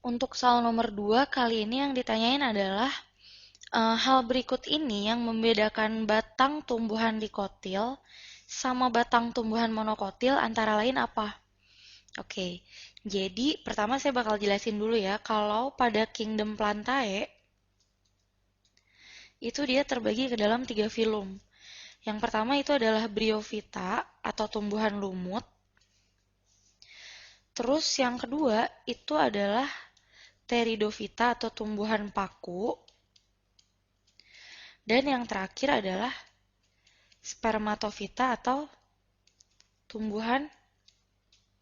Untuk soal nomor 2 kali ini yang ditanyain adalah hal berikut ini yang membedakan batang tumbuhan dikotil sama batang tumbuhan monokotil antara lain apa? Oke, jadi pertama saya bakal jelasin dulu ya, kalau pada Kingdom Plantae, itu dia terbagi ke dalam 3 filum. Yang pertama itu adalah Bryophyta atau tumbuhan lumut. Terus yang kedua itu adalah Pteridophyta atau tumbuhan paku. Dan yang terakhir adalah Spermatophyta atau tumbuhan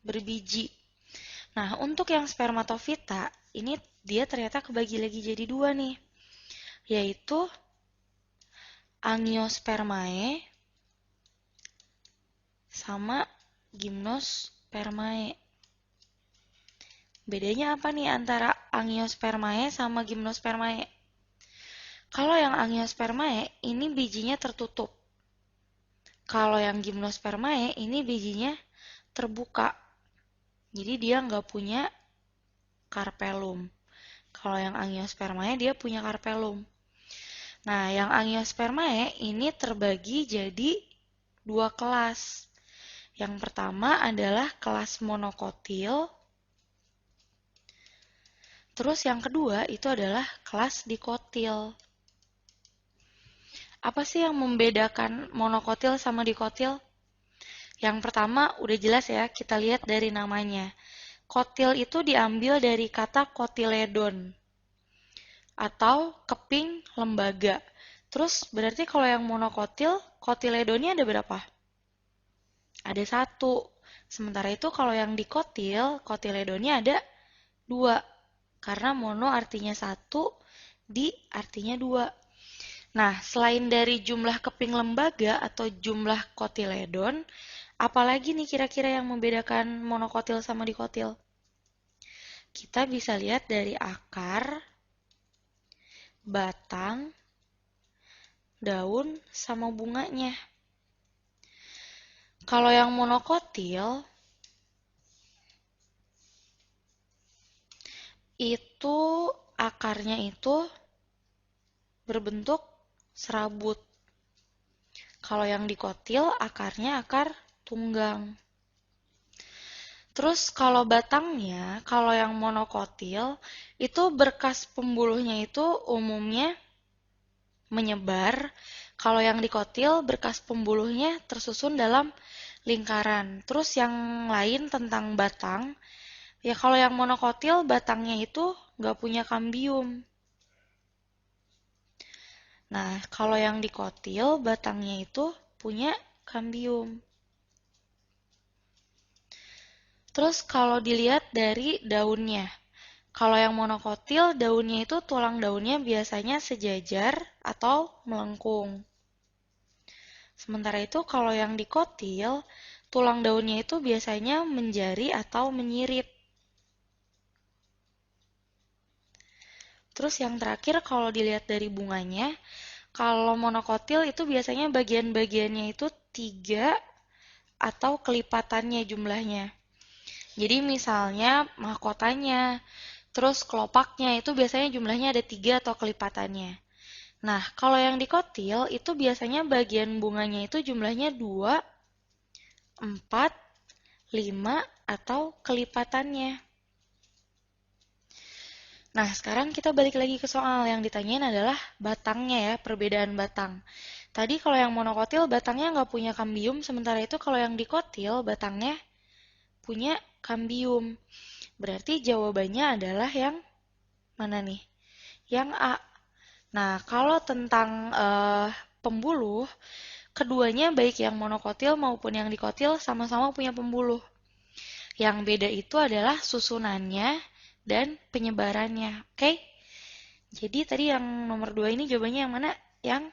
berbiji. Nah, untuk yang Spermatophyta, ini dia ternyata kebagi lagi jadi 2 nih, yaitu Angiospermae sama Gymnospermae. Bedanya apa nih antara Angiospermae sama Gymnospermae? Kalau yang Angiospermae, ini bijinya tertutup. Kalau yang Gymnospermae, ini bijinya terbuka. Jadi dia nggak punya carpellum. Kalau yang Angiospermae, dia punya carpellum. Nah, yang Angiospermae ini terbagi jadi 2 kelas. Yang pertama adalah kelas monokotil. Terus yang kedua itu adalah kelas dikotil. Apa sih yang membedakan monokotil sama dikotil? Yang pertama udah jelas ya, kita lihat dari namanya. Kotil itu diambil dari kata kotiledon atau keping lembaga. Terus berarti kalau yang monokotil, kotiledonnya ada berapa? Ada 1. Sementara itu kalau yang dikotil, kotiledonnya ada 2. Karena mono artinya 1, di artinya 2. Nah, selain dari jumlah keping lembaga atau jumlah kotiledon, apalagi nih kira-kira yang membedakan monokotil sama dikotil? Kita bisa lihat dari akar, batang, daun, sama bunganya. Kalau yang monokotil, itu akarnya itu berbentuk serabut. Kalau yang dikotil, akarnya akar tunggang. Terus kalau batangnya, kalau yang monokotil, itu berkas pembuluhnya itu umumnya menyebar. Kalau yang dikotil, berkas pembuluhnya tersusun dalam lingkaran. Terus yang lain tentang batang, ya kalau yang monokotil, batangnya itu nggak punya kambium. Nah, kalau yang dikotil, batangnya itu punya kambium. Terus kalau dilihat dari daunnya, kalau yang monokotil, daunnya itu tulang daunnya biasanya sejajar atau melengkung. Sementara itu kalau yang dikotil, tulang daunnya itu biasanya menjari atau menyirip. Terus yang terakhir kalau dilihat dari bunganya, kalau monokotil itu biasanya bagian-bagiannya itu 3 atau kelipatannya jumlahnya. Jadi misalnya mahkotanya, terus kelopaknya itu biasanya jumlahnya ada 3 atau kelipatannya. Nah, kalau yang dikotil itu biasanya bagian bunganya itu jumlahnya 2, 4, 5, atau kelipatannya. Nah, sekarang kita balik lagi ke soal yang ditanyain adalah batangnya ya, perbedaan batang. Tadi kalau yang monokotil batangnya nggak punya kambium, sementara itu kalau yang dikotil batangnya punya kambium. Berarti jawabannya adalah yang mana nih? Yang A. Nah, kalau tentang pembuluh, keduanya baik yang monokotil maupun yang dikotil sama-sama punya pembuluh. Yang beda itu adalah susunannya dan penyebarannya. Oke? Jadi tadi yang nomor 2 ini jawabannya yang mana? Yang